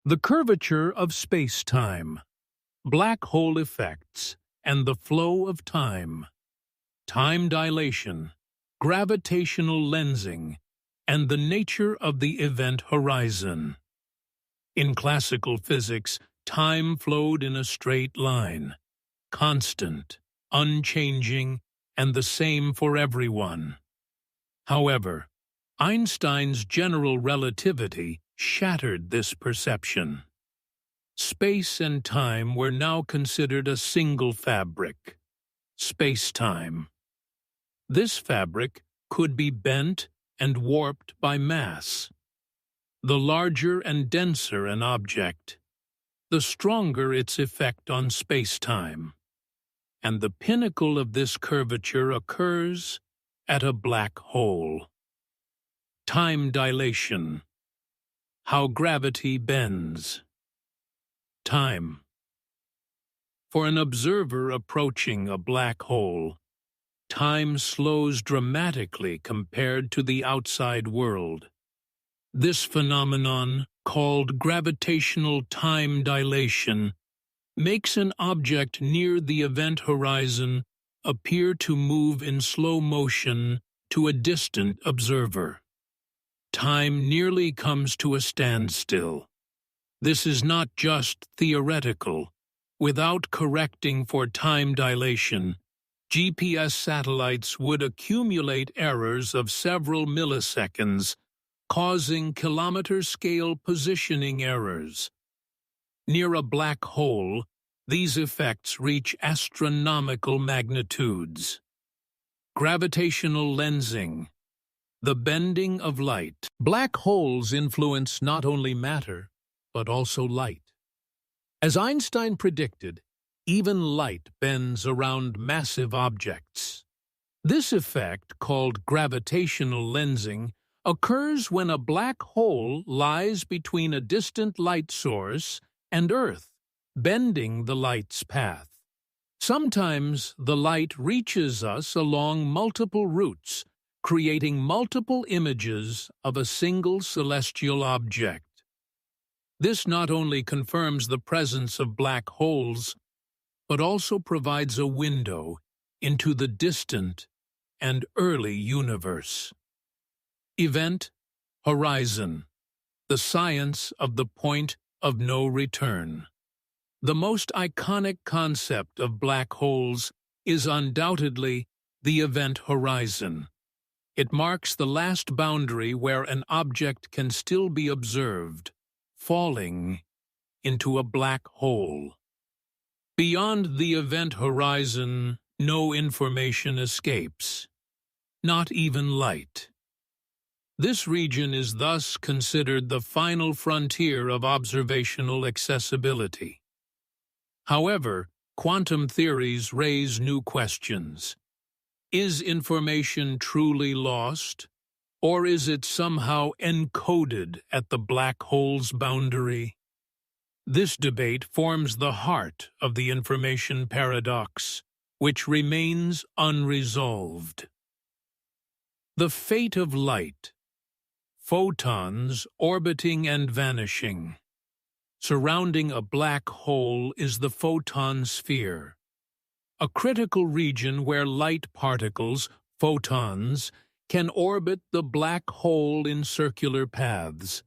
The curvature of space-time, black hole effects, and the flow of time, time dilation, gravitational lensing, and the nature of the event horizon. In classical physics, time flowed in a straight line, constant, unchanging, and the same for everyone. However, Einstein's general relativity shattered this perception. Space and time were now considered a single fabric, space-time. This fabric could be bent and warped by mass. The larger and denser an object, the stronger its effect on space-time. And the pinnacle of this curvature occurs at a black hole. Time dilation. How gravity bends. Time. For an observer approaching a black hole, time slows dramatically compared to the outside world. This phenomenon, called gravitational time dilation, makes an object near the event horizon appear to move in slow motion to a distant observer. Time nearly comes to a standstill. This is not just theoretical. Without correcting for time dilation, GPS satellites would accumulate errors of several milliseconds, causing kilometer-scale positioning errors. Near a black hole, these effects reach astronomical magnitudes. Gravitational lensing. The bending of light. Black holes influence not only matter, but also light. As Einstein predicted, even light bends around massive objects. This effect, called gravitational lensing, occurs when a black hole lies between a distant light source and Earth, bending the light's path. Sometimes the light reaches us along multiple routes, creating multiple images of a single celestial object. This not only confirms the presence of black holes, but also provides a window into the distant and early universe. Event horizon, the science of the point of no return. The most iconic concept of black holes is undoubtedly the event horizon. It marks the last boundary where an object can still be observed, falling into a black hole. Beyond the event horizon, no information escapes, not even light. This region is thus considered the final frontier of observational accessibility. However, quantum theories raise new questions. Is information truly lost, or is it somehow encoded at the black hole's boundary? This debate forms the heart of the information paradox, which remains unresolved. The fate of light. Photons orbiting and vanishing. Surrounding a black hole is the photon sphere, a critical region where light particles, photons, can orbit the black hole in circular paths.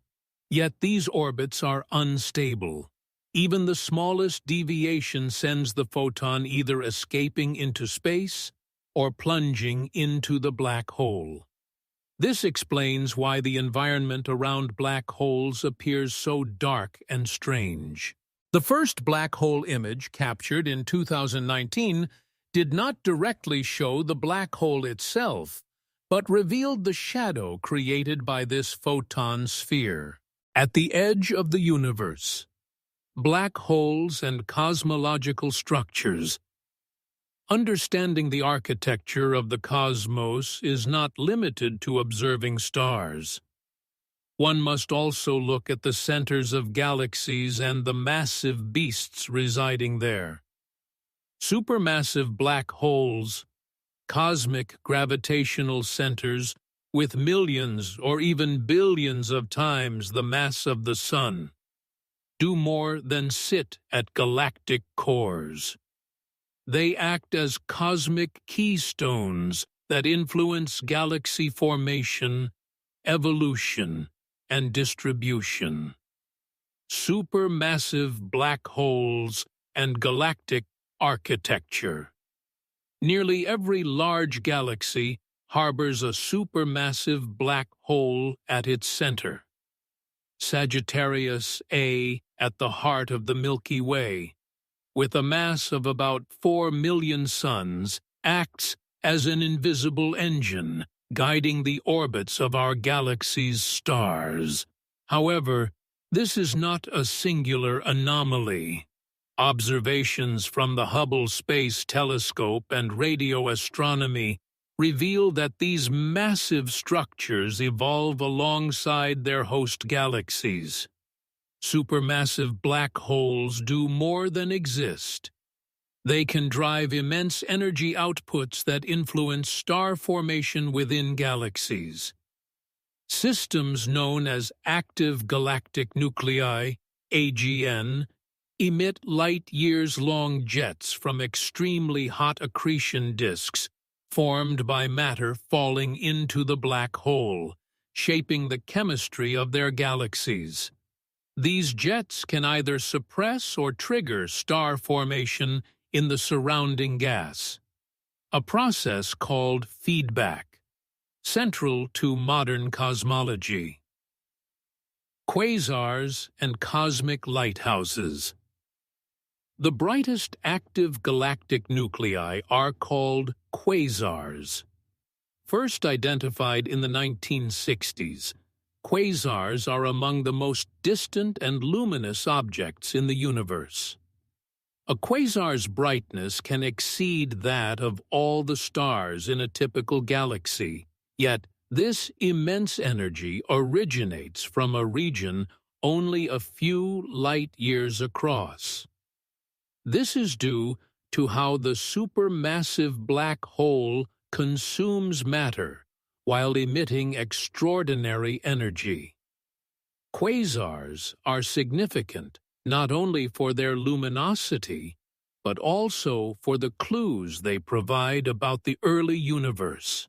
Yet these orbits are unstable. Even the smallest deviation sends the photon either escaping into space or plunging into the black hole. This explains why the environment around black holes appears so dark and strange. The first black hole image, captured in 2019, did not directly show the black hole itself, but revealed the shadow created by this photon sphere. At the edge of the universe, black holes and cosmological structures. Understanding the architecture of the cosmos is not limited to observing stars. One must also look at the centers of galaxies and the massive beasts residing there. Supermassive black holes, cosmic gravitational centers with millions or even billions of times the mass of the Sun. do more than sit at galactic cores. They act as cosmic keystones that influence galaxy formation, evolution, and distribution. Supermassive black holes and galactic architecture. Nearly every large galaxy harbors a supermassive black hole at its center. Sagittarius A, at the heart of the Milky Way, with a mass of about 4 million suns, acts as an invisible engine, guiding the orbits of our galaxy's stars. However, this is not a singular anomaly. Observations from the Hubble Space Telescope and radio astronomy reveal that these massive structures evolve alongside their host galaxies. Supermassive black holes do more than exist. They can drive immense energy outputs that influence star formation within galaxies. Systems known as active galactic nuclei, AGN, emit light-years-long jets from extremely hot accretion disks formed by matter falling into the black hole, shaping the chemistry of their galaxies. These jets can either suppress or trigger star formation in the surrounding gas, a process called feedback, central to modern cosmology. Quasars and cosmic lighthouses. The brightest active galactic nuclei are called quasars. First identified in the 1960s, quasars are among the most distant and luminous objects in the universe. A quasar's brightness can exceed that of all the stars in a typical galaxy, yet this immense energy originates from a region only a few light-years across. This is due to how the supermassive black hole consumes matter while emitting extraordinary energy. Quasars are significant not only for their luminosity, but also for the clues they provide about the early universe.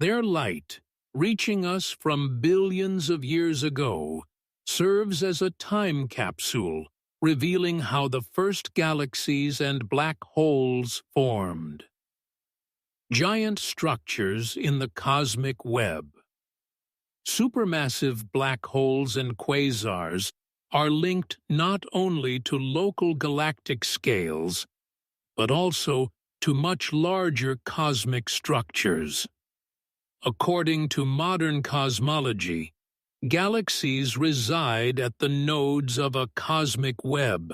Their light, reaching us from billions of years ago, serves as a time capsule, revealing how the first galaxies and black holes formed. Giant structures in the cosmic web. Supermassive black holes and quasars are linked not only to local galactic scales, but also to much larger cosmic structures. According to modern cosmology, galaxies reside at the nodes of a cosmic web,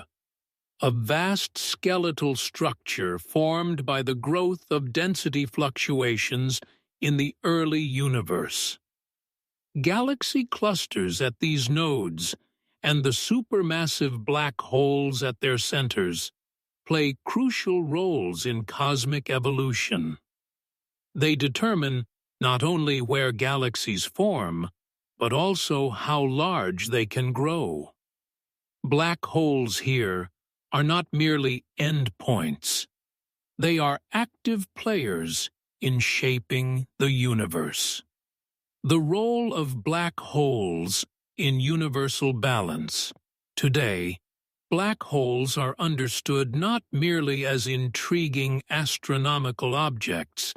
a vast skeletal structure formed by the growth of density fluctuations in the early universe. Galaxy clusters at these nodes and the supermassive black holes at their centers play crucial roles in cosmic evolution. They determine not only where galaxies form, but also how large they can grow. Black holes here are not merely endpoints. They are active players in shaping the universe. The role of black holes in universal balance. Today, black holes are understood not merely as intriguing astronomical objects,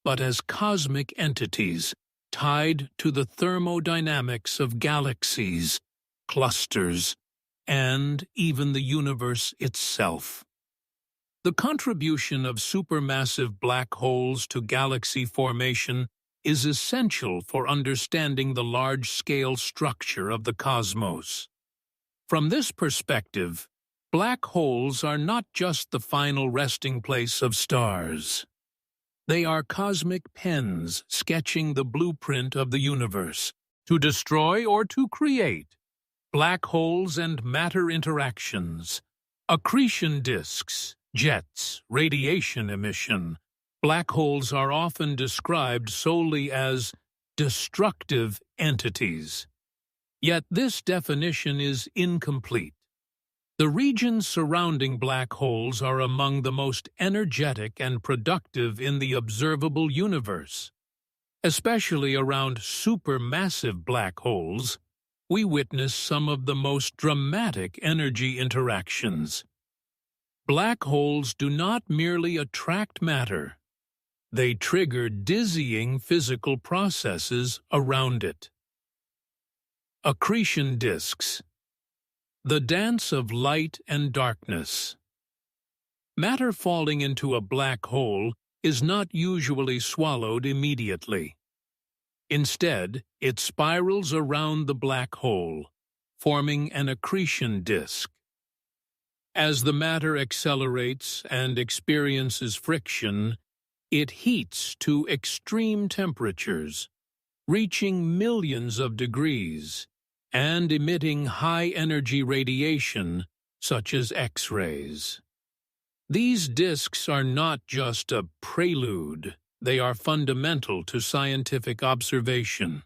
but as cosmic entities tied to the thermodynamics of galaxies, clusters, and even the universe itself. The contribution of supermassive black holes to galaxy formation is essential for understanding the large-scale structure of the cosmos. From this perspective, black holes are not just the final resting place of stars. They are cosmic pens sketching the blueprint of the universe, to destroy or to create. Black holes and matter interactions, accretion disks, jets, radiation emission. Black holes are often described solely as destructive entities. Yet this definition is incomplete. The regions surrounding black holes are among the most energetic and productive in the observable universe. Especially around supermassive black holes, we witness some of the most dramatic energy interactions. Black holes do not merely attract matter, they trigger dizzying physical processes around it. Accretion disks. The dance of light and darkness. Matter falling into a black hole is not usually swallowed immediately. Instead, it spirals around the black hole, forming an accretion disk. As the matter accelerates and experiences friction, it heats to extreme temperatures, reaching millions of degrees, and emitting high-energy radiation such as X-rays. These disks are not just a prelude, they are fundamental to scientific observation.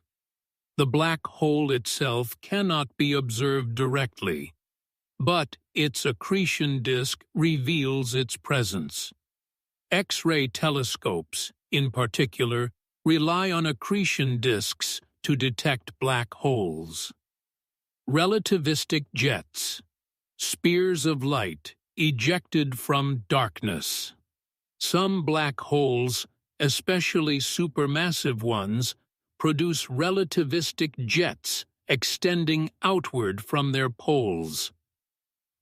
The black hole itself cannot be observed directly, but its accretion disk reveals its presence. X-ray telescopes, in particular, rely on accretion disks to detect black holes. Relativistic jets, spears of light ejected from darkness. Some black holes, especially supermassive ones, produce relativistic jets extending outward from their poles.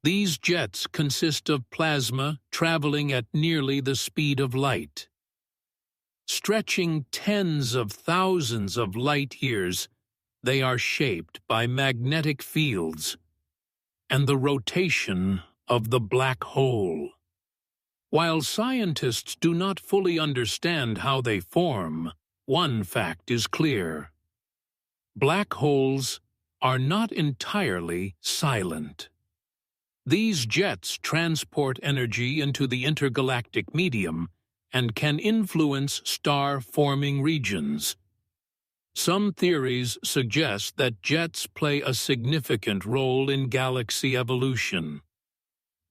These jets consist of plasma traveling at nearly the speed of light. Stretching tens of thousands of light years, they are shaped by magnetic fields and the rotation of the black hole. While scientists do not fully understand how they form, one fact is clear. Black holes are not entirely silent. These jets transport energy into the intergalactic medium and can influence star-forming regions. Some theories suggest that jets play a significant role in galaxy evolution.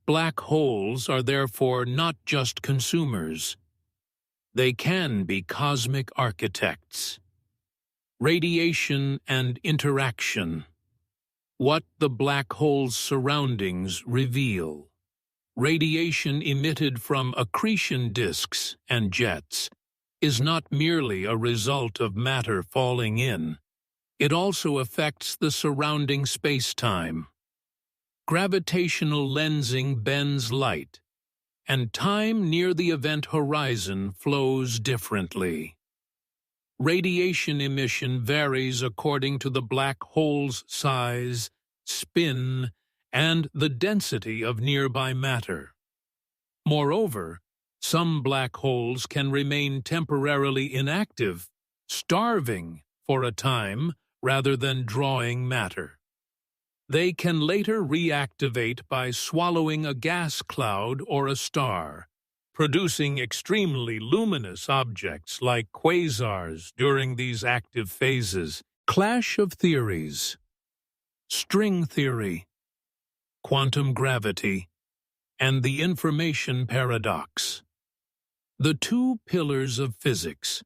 Black holes are therefore not just consumers. They can be cosmic architects. Radiation and interaction. What the black hole's surroundings reveal. Radiation emitted from accretion disks and jets is not merely a result of matter falling in. It also affects the surrounding space-time. Gravitational lensing bends light, and time near the event horizon flows differently. Radiation emission varies according to the black hole's size, spin, and the density of nearby matter. Moreover, some black holes can remain temporarily inactive, starving for a time rather than drawing matter. They can later reactivate by swallowing a gas cloud or a star, producing extremely luminous objects like quasars during these active phases. Clash of theories. String theory, quantum gravity, and the information paradox. The two pillars of physics,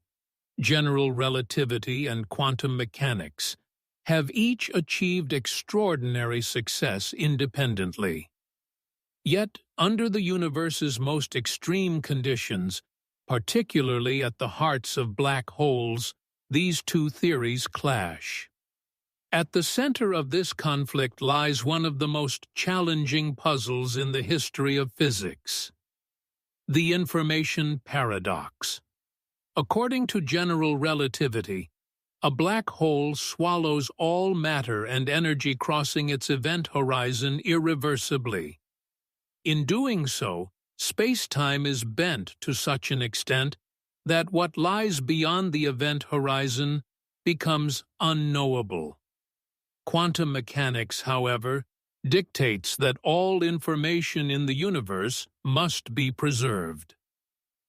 general relativity and quantum mechanics, have each achieved extraordinary success independently. Yet, under the universe's most extreme conditions, particularly at the hearts of black holes, these two theories clash. At the center of this conflict lies one of the most challenging puzzles in the history of physics: the information paradox. According to general relativity, a black hole swallows all matter and energy crossing its event horizon irreversibly. In doing so, space-time is bent to such an extent that what lies beyond the event horizon becomes unknowable. Quantum mechanics, however, dictates that all information in the universe must be preserved.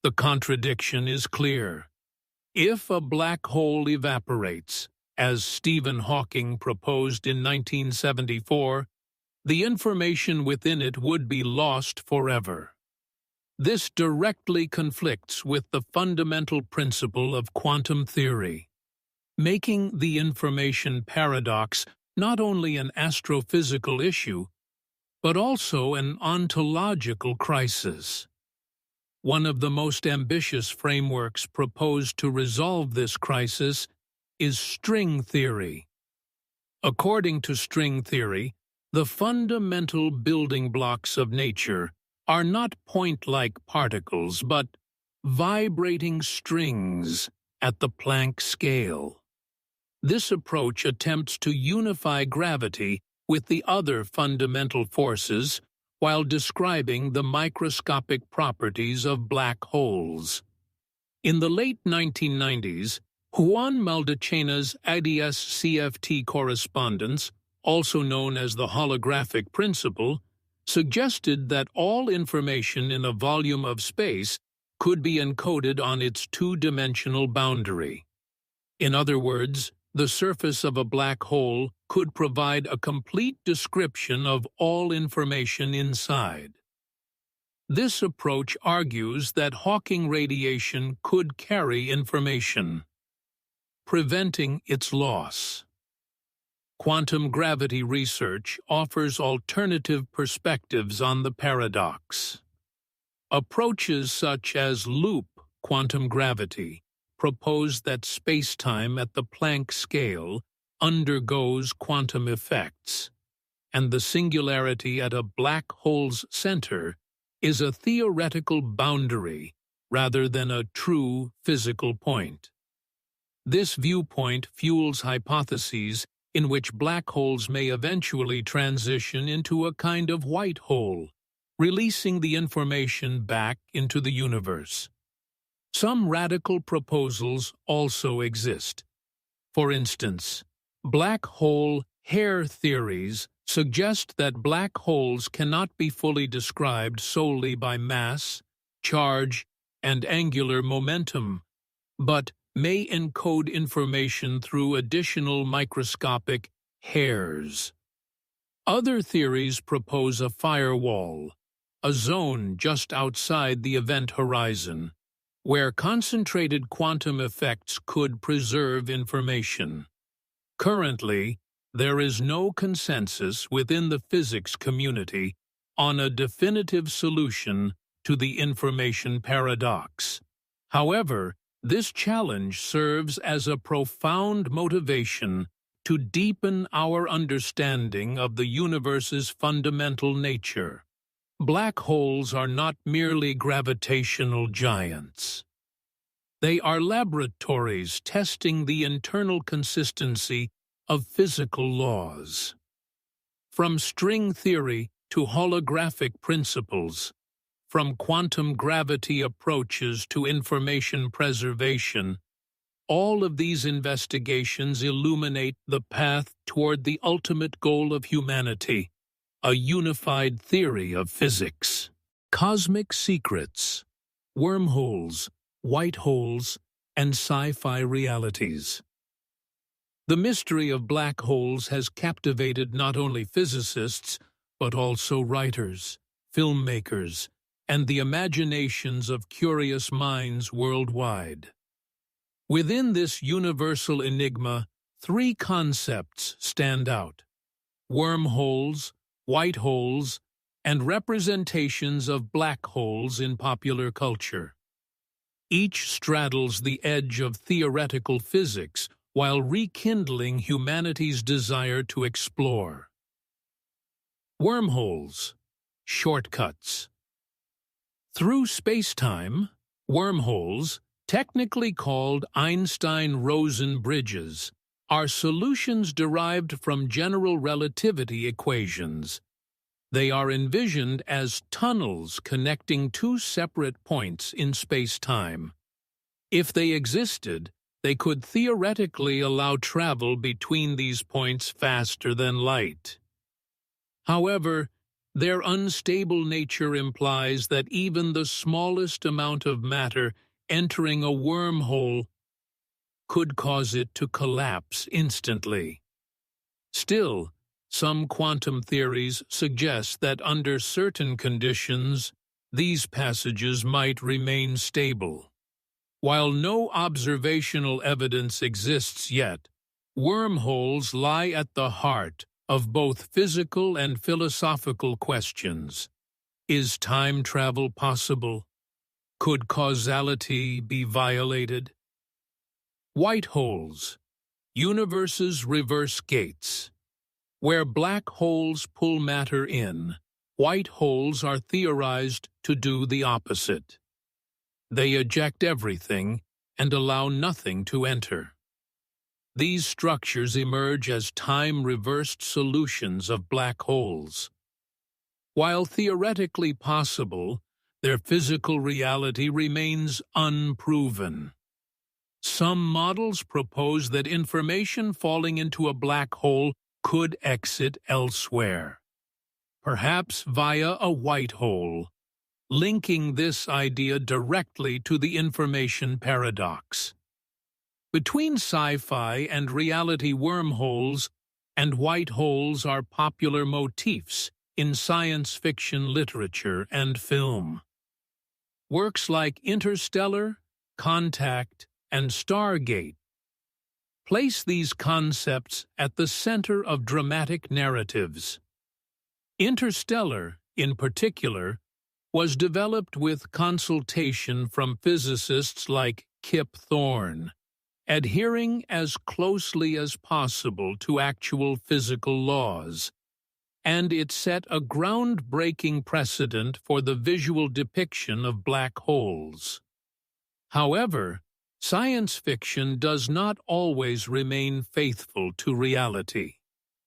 The contradiction is clear. If a black hole evaporates, as Stephen Hawking proposed in 1974, the information within it would be lost forever. This directly conflicts with the fundamental principle of quantum theory, making the information paradox not only an astrophysical issue, but also an ontological crisis. One of the most ambitious frameworks proposed to resolve this crisis is string theory. According to string theory, the fundamental building blocks of nature are not point-like particles, but vibrating strings at the Planck scale. This approach attempts to unify gravity with the other fundamental forces while describing the microscopic properties of black holes. In the late 1990s, Juan Maldacena's ADS-CFT correspondence, also known as the holographic principle, suggested that all information in a volume of space could be encoded on its two-dimensional boundary. In other words, the surface of a black hole could provide a complete description of all information inside. This approach argues that Hawking radiation could carry information, preventing its loss. Quantum gravity research offers alternative perspectives on the paradox. Approaches such as loop quantum gravity propose that spacetime at the Planck scale undergoes quantum effects, and the singularity at a black hole's center is a theoretical boundary rather than a true physical point. This viewpoint fuels hypotheses in which black holes may eventually transition into a kind of white hole, releasing the information back into the universe. Some radical proposals also exist. For instance, black hole hair theories suggest that black holes cannot be fully described solely by mass, charge, and angular momentum, but may encode information through additional microscopic hairs. Other theories propose a firewall, a zone just outside the event horizon, where concentrated quantum effects could preserve information. Currently, there is no consensus within the physics community on a definitive solution to the information paradox. However, this challenge serves as a profound motivation to deepen our understanding of the universe's fundamental nature. Black holes are not merely gravitational giants. They are laboratories testing the internal consistency of physical laws. From string theory to holographic principles, from quantum gravity approaches to information preservation, all of these investigations illuminate the path toward the ultimate goal of humanity, a unified theory of physics. Cosmic secrets, wormholes, white holes, and sci-fi realities. The mystery of black holes has captivated not only physicists, but also writers, filmmakers, and the imaginations of curious minds worldwide. Within this universal enigma, three concepts stand out: wormholes, white holes, and representations of black holes in popular culture. Each straddles the edge of theoretical physics while rekindling humanity's desire to explore. Wormholes, shortcuts. Through spacetime, wormholes, technically called Einstein-Rosen bridges, are solutions derived from general relativity equations. They are envisioned as tunnels connecting two separate points in space-time. If they existed, they could theoretically allow travel between these points faster than light. However, their unstable nature implies that even the smallest amount of matter entering a wormhole could cause it to collapse instantly. Still, some quantum theories suggest that under certain conditions, these passages might remain stable. While no observational evidence exists yet, wormholes lie at the heart of both physical and philosophical questions. Is time travel possible? Could causality be violated? White holes, universe's reverse gates. Where black holes pull matter in, white holes are theorized to do the opposite. They eject everything and allow nothing to enter. These structures emerge as time-reversed solutions of black holes. While theoretically possible, their physical reality remains unproven. Some models propose that information falling into a black hole could exit elsewhere, perhaps via a white hole, linking this idea directly to the information paradox. Between sci-fi and reality, wormholes and white holes are popular motifs in science fiction literature and film. Works like Interstellar, Contact, and Stargate place these concepts at the center of dramatic narratives. Interstellar, in particular, was developed with consultation from physicists like Kip Thorne, adhering as closely as possible to actual physical laws, and it set a groundbreaking precedent for the visual depiction of black holes. However, science fiction does not always remain faithful to reality.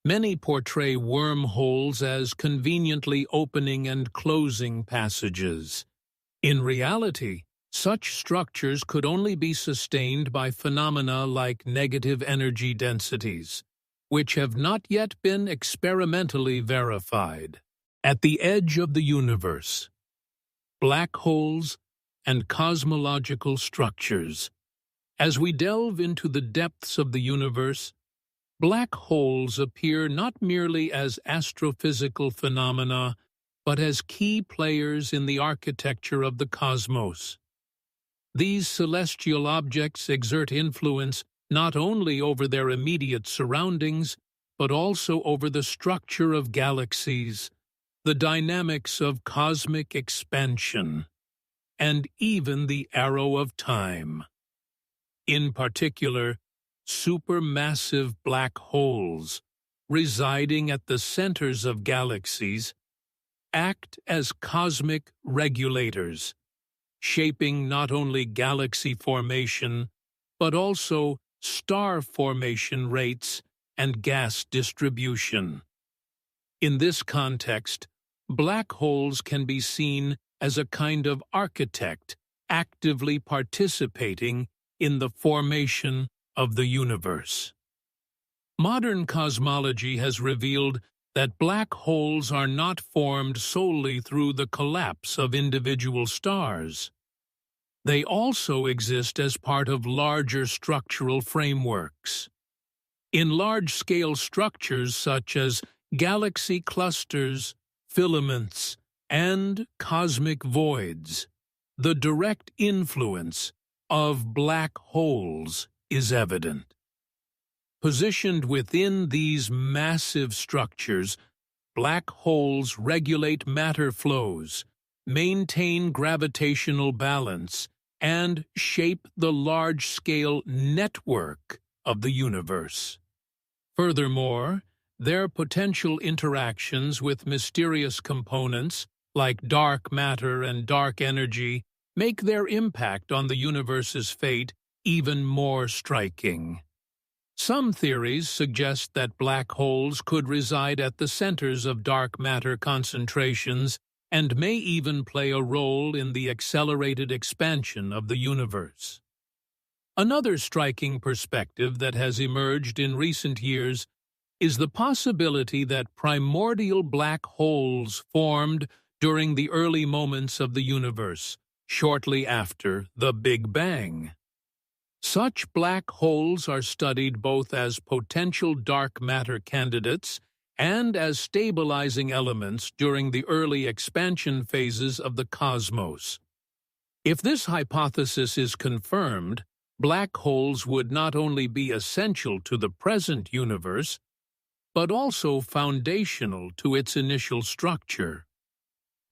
Many portray wormholes as conveniently opening and closing passages. In reality, such structures could only be sustained by phenomena like negative energy densities, which have not yet been experimentally verified. At the edge of the universe, black holes and cosmological structures. As we delve into the depths of the universe, black holes appear not merely as astrophysical phenomena, but as key players in the architecture of the cosmos. These celestial objects exert influence not only over their immediate surroundings, but also over the structure of galaxies, the dynamics of cosmic expansion, and even the arrow of time. In particular, supermassive black holes, residing at the centers of galaxies, act as cosmic regulators, shaping not only galaxy formation, but also star formation rates and gas distribution. In this context, black holes can be seen as a kind of architect actively participating in the formation of the universe. Modern cosmology has revealed that black holes are not formed solely through the collapse of individual stars. They also exist as part of larger structural frameworks. In large-scale structures such as galaxy clusters, filaments, and cosmic voids, the direct influence of black holes is evident. Positioned within these massive structures, black holes regulate matter flows, maintain gravitational balance, and shape the large-scale network of the universe. Furthermore, their potential interactions with mysterious components like dark matter and dark energy make their impact on the universe's fate even more striking. Some theories suggest that black holes could reside at the centers of dark matter concentrations and may even play a role in the accelerated expansion of the universe. Another striking perspective that has emerged in recent years is the possibility that primordial black holes formed during the early moments of the universe, shortly after the Big Bang. Such black holes are studied both as potential dark matter candidates and as stabilizing elements during the early expansion phases of the cosmos. If this hypothesis is confirmed, black holes would not only be essential to the present universe, but also foundational to its initial structure.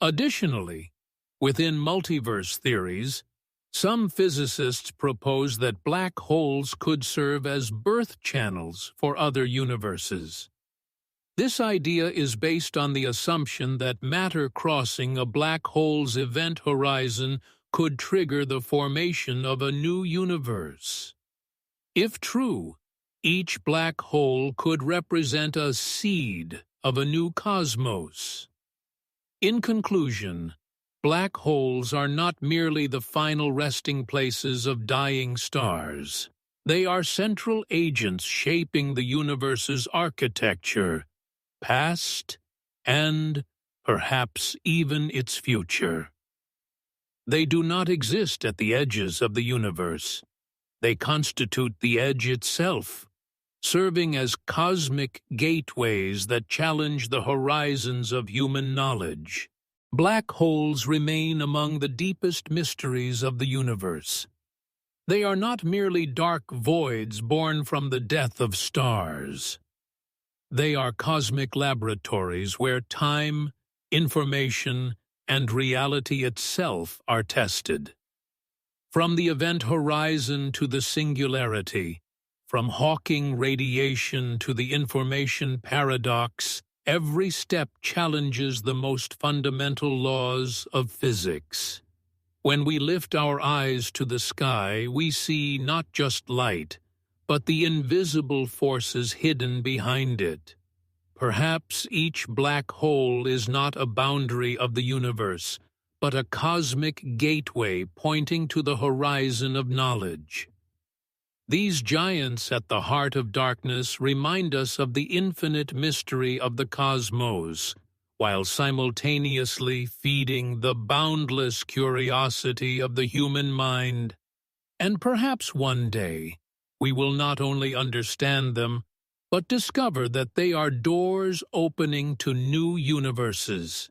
Additionally, within multiverse theories, some physicists propose that black holes could serve as birth channels for other universes. This idea is based on the assumption that matter crossing a black hole's event horizon could trigger the formation of a new universe. If true, each black hole could represent a seed of a new cosmos. In conclusion, black holes are not merely the final resting places of dying stars. They are central agents shaping the universe's architecture, past, and perhaps even its future. They do not exist at the edges of the universe. They constitute the edge itself, serving as cosmic gateways that challenge the horizons of human knowledge. Black holes remain among the deepest mysteries of the universe. They are not merely dark voids born from the death of stars. They are cosmic laboratories where time, information, and reality itself are tested. From the event horizon to the singularity, from Hawking radiation to the information paradox, every step challenges the most fundamental laws of physics. When we lift our eyes to the sky, we see not just light, but the invisible forces hidden behind it. Perhaps each black hole is not a boundary of the universe, but a cosmic gateway pointing to the horizon of knowledge. These giants at the heart of darkness remind us of the infinite mystery of the cosmos, while simultaneously feeding the boundless curiosity of the human mind. And perhaps one day, we will not only understand them, but discover that they are doors opening to new universes.